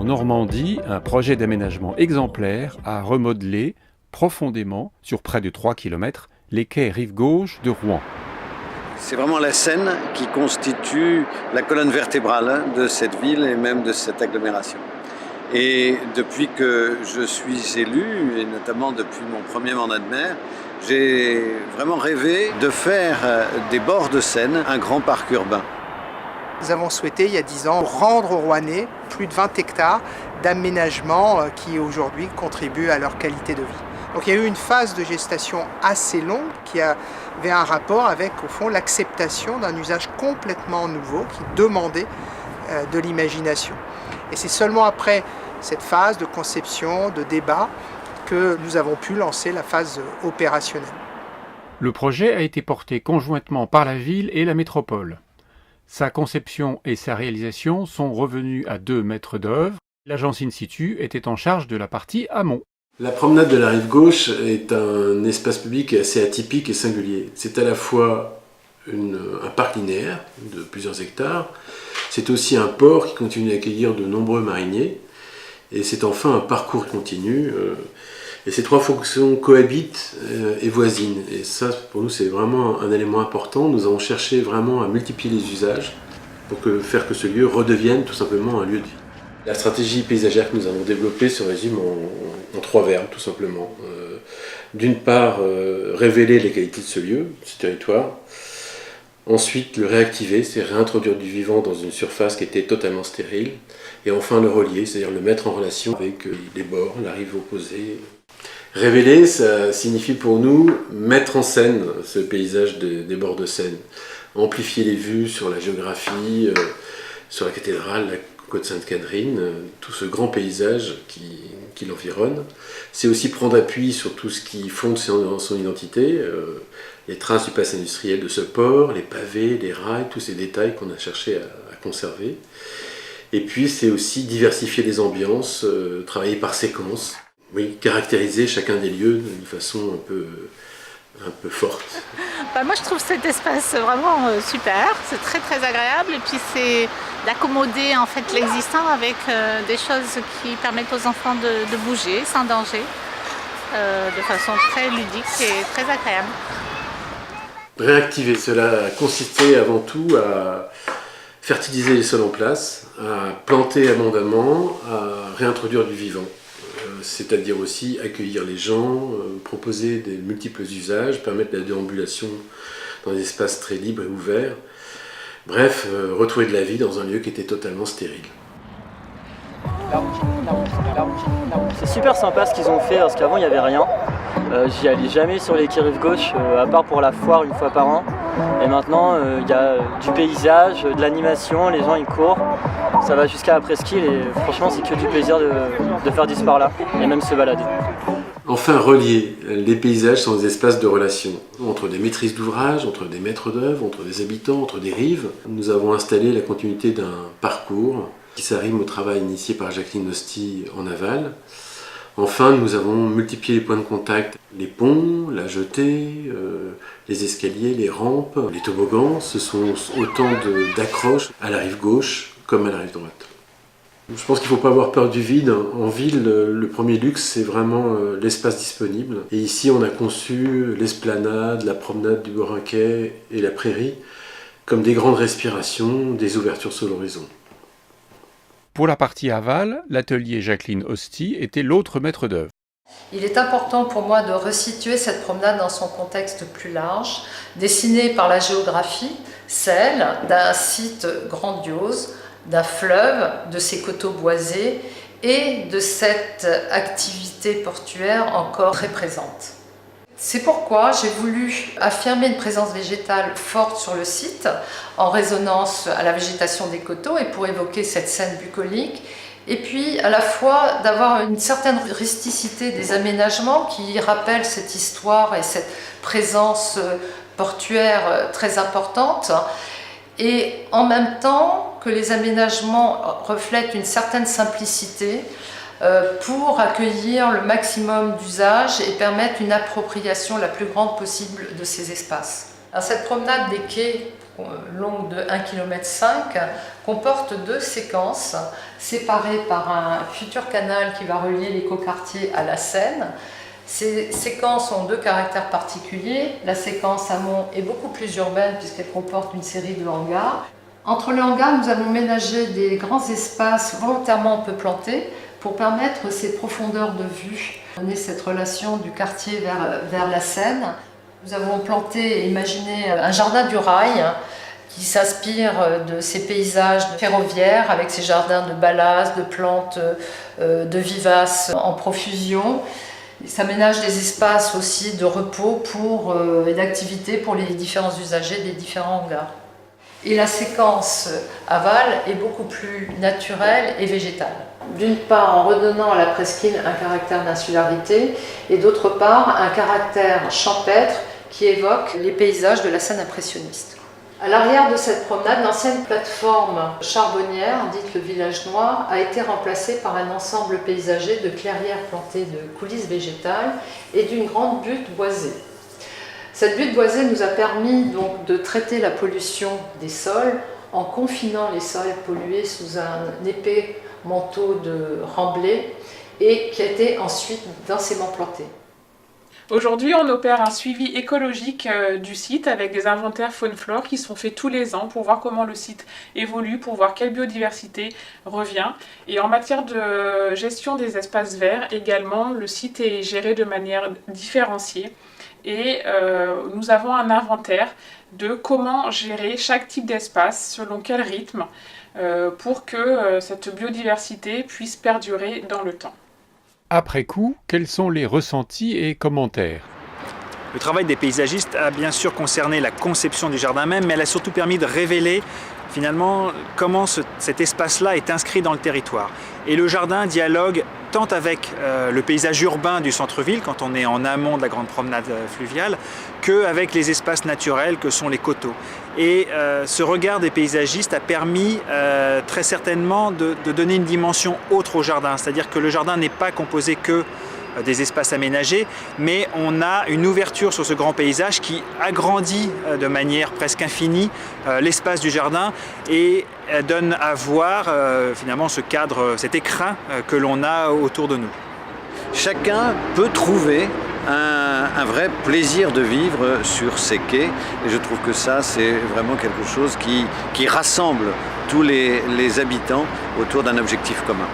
En Normandie, un projet d'aménagement exemplaire a remodelé profondément, sur près de 3 km, les quais rive gauche de Rouen. C'est vraiment la Seine qui constitue la colonne vertébrale de cette ville et même de cette agglomération. Et depuis que je suis élu, et notamment depuis mon premier mandat de maire, j'ai vraiment rêvé de faire des bords de Seine un grand parc urbain. Nous avons souhaité, il y a 10 ans, rendre aux Rouennais plus de 20 hectares d'aménagement qui aujourd'hui contribuent à leur qualité de vie. Donc il y a eu une phase de gestation assez longue qui avait un rapport avec, au fond, l'acceptation d'un usage complètement nouveau qui demandait de l'imagination. Et c'est seulement après cette phase de conception, de débat, que nous avons pu lancer la phase opérationnelle. Le projet a été porté conjointement par la ville et la métropole. Sa conception et sa réalisation sont revenues à 2 maîtres d'œuvre. L'agence in situ était en charge de la partie amont. La promenade de la rive gauche est un espace public assez atypique et singulier. C'est à la fois un parc linéaire de plusieurs hectares, c'est aussi un port qui continue d'accueillir de nombreux mariniers, et c'est enfin un parcours continu. Et ces trois fonctions cohabitent et voisinent. Et ça, pour nous, c'est vraiment un élément important. Nous avons cherché vraiment à multiplier les usages pour faire que ce lieu redevienne tout simplement un lieu de vie. La stratégie paysagère que nous avons développée se résume en 3 verbes, tout simplement. D'une part, révéler les qualités de ce lieu, de ce territoire. Ensuite, le réactiver, c'est réintroduire du vivant dans une surface qui était totalement stérile. Et enfin, le relier, c'est-à-dire le mettre en relation avec les bords, la rive opposée. Révéler, ça signifie pour nous mettre en scène ce paysage des bords de Seine. Amplifier les vues sur la géographie, sur la cathédrale, la côte Sainte-Catherine, tout ce grand paysage qui l'environne. C'est aussi prendre appui sur tout ce qui fonde son identité, les traces du passé industriel de ce port, les pavés, les rails, tous ces détails qu'on a cherché à conserver. Et puis c'est aussi diversifier les ambiances, travailler par séquence, oui, caractériser chacun des lieux d'une façon un peu forte. Moi je trouve cet espace vraiment super, c'est très très agréable et puis c'est d'accommoder en fait l'existant avec des choses qui permettent aux enfants de bouger sans danger, de façon très ludique et très agréable. Réactiver, cela consistait avant tout à fertiliser les sols en place, à planter abondamment, à réintroduire du vivant. C'est-à-dire aussi accueillir les gens, proposer des multiples usages, permettre la déambulation dans des espaces très libres et ouverts. Bref, retrouver de la vie dans un lieu qui était totalement stérile. C'est super sympa ce qu'ils ont fait parce qu'avant il n'y avait rien. J'y allais jamais sur les quais rive gauche, à part pour la foire une fois par an. Et maintenant il y a du paysage, de l'animation, les gens ils courent. Ça va jusqu'à la presqu'île et franchement c'est que du plaisir de faire du sport là et même se balader. Enfin, relier. Les paysages sont des espaces de relation entre des maîtrises d'ouvrage, entre des maîtres d'œuvre, entre des habitants, entre des rives. Nous avons installé la continuité d'un parcours qui s'arrime au travail initié par Jacqueline Hosty en aval. Enfin, nous avons multiplié les points de contact, les ponts, la jetée, les escaliers, les rampes, les toboggans. Ce sont autant d'accroches à la rive gauche comme à la rive droite. Je pense qu'il ne faut pas avoir peur du vide. En ville, le premier luxe, c'est vraiment l'espace disponible. Et ici, on a conçu l'esplanade, la promenade du Borinquet et la prairie comme des grandes respirations, des ouvertures sur l'horizon. Pour la partie aval, l'atelier Jacqueline Hosty était l'autre maître d'œuvre. Il est important pour moi de resituer cette promenade dans son contexte plus large, dessiné par la géographie, celle d'un site grandiose, d'un fleuve, de ses coteaux boisés et de cette activité portuaire encore très présente. C'est pourquoi j'ai voulu affirmer une présence végétale forte sur le site, en résonance à la végétation des coteaux et pour évoquer cette scène bucolique, et puis à la fois d'avoir une certaine rusticité des aménagements qui rappellent cette histoire et cette présence portuaire très importante, et en même temps que les aménagements reflètent une certaine simplicité pour accueillir le maximum d'usages et permettre une appropriation la plus grande possible de ces espaces. Alors, cette promenade des quais, longue de 1,5 km, comporte 2 séquences séparées par un futur canal qui va relier l'écoquartier à la Seine. Ces séquences ont 2 caractères particuliers. La séquence amont est beaucoup plus urbaine puisqu'elle comporte une série de hangars. Entre les hangars, nous avons ménagé des grands espaces volontairement peu plantés pour permettre ces profondeurs de vue, donner cette relation du quartier vers la Seine. Nous avons planté et imaginé un jardin du rail qui s'inspire de ces paysages ferroviaires avec ces jardins de ballasts, de plantes, de vivaces en profusion. Ça ménage des espaces aussi de repos et d'activité pour les différents usagers des différents hangars. Et la séquence aval est beaucoup plus naturelle et végétale. D'une part en redonnant à la presqu'île un caractère d'insularité et d'autre part un caractère champêtre qui évoque les paysages de la Seine impressionniste. À l'arrière de cette promenade, l'ancienne plateforme charbonnière, dite le village noir, a été remplacée par un ensemble paysager de clairières plantées de coulisses végétales et d'une grande butte boisée. Cette butte boisée nous a permis donc de traiter la pollution des sols en confinant les sols pollués sous un épais manteau de remblai et qui a été ensuite densément planté. Aujourd'hui, on opère un suivi écologique du site avec des inventaires faune-flore qui sont faits tous les ans pour voir comment le site évolue, pour voir quelle biodiversité revient. Et en matière de gestion des espaces verts également, le site est géré de manière différenciée. Et nous avons un inventaire de comment gérer chaque type d'espace, selon quel rythme, pour que cette biodiversité puisse perdurer dans le temps. Après coup, quels sont les ressentis et commentaires ? Le travail des paysagistes a bien sûr concerné la conception du jardin même, mais elle a surtout permis de révéler finalement comment cet espace-là est inscrit dans le territoire. Et le jardin dialogue tant avec le paysage urbain du centre-ville, quand on est en amont de la grande promenade fluviale, qu'avec les espaces naturels que sont les coteaux. Et ce regard des paysagistes a permis très certainement de donner une dimension autre au jardin, c'est-à-dire que le jardin n'est pas composé que des espaces aménagés, mais on a une ouverture sur ce grand paysage qui agrandit de manière presque infinie l'espace du jardin et donne à voir finalement ce cadre, cet écrin que l'on a autour de nous. Chacun peut trouver un vrai plaisir de vivre sur ces quais et je trouve que ça c'est vraiment quelque chose qui rassemble tous les habitants autour d'un objectif commun.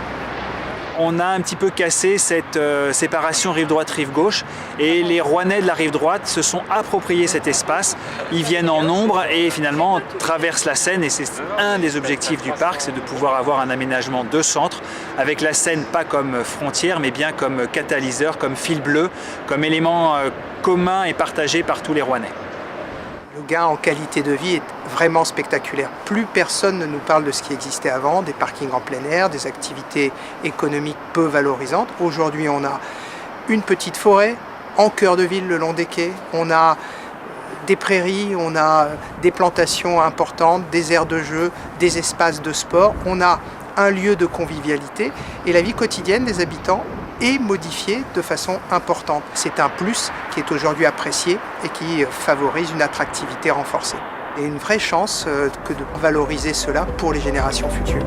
On a un petit peu cassé cette séparation rive droite-rive gauche et les Rouennais de la rive droite se sont appropriés cet espace. Ils viennent en nombre et finalement traversent la Seine et c'est un des objectifs du parc, c'est de pouvoir avoir un aménagement de centre avec la Seine pas comme frontière mais bien comme catalyseur, comme fil bleu, comme élément commun et partagé par tous les Rouennais. Le gain en qualité de vie est vraiment spectaculaire. Plus personne ne nous parle de ce qui existait avant, des parkings en plein air, des activités économiques peu valorisantes. Aujourd'hui, on a une petite forêt en cœur de ville le long des quais. On a des prairies, on a des plantations importantes, des aires de jeu, des espaces de sport. On a un lieu de convivialité et la vie quotidienne des habitants est modifiée de façon importante. C'est un plus qui est aujourd'hui apprécié et qui favorise une attractivité renforcée. Et une vraie chance que de valoriser cela pour les générations futures.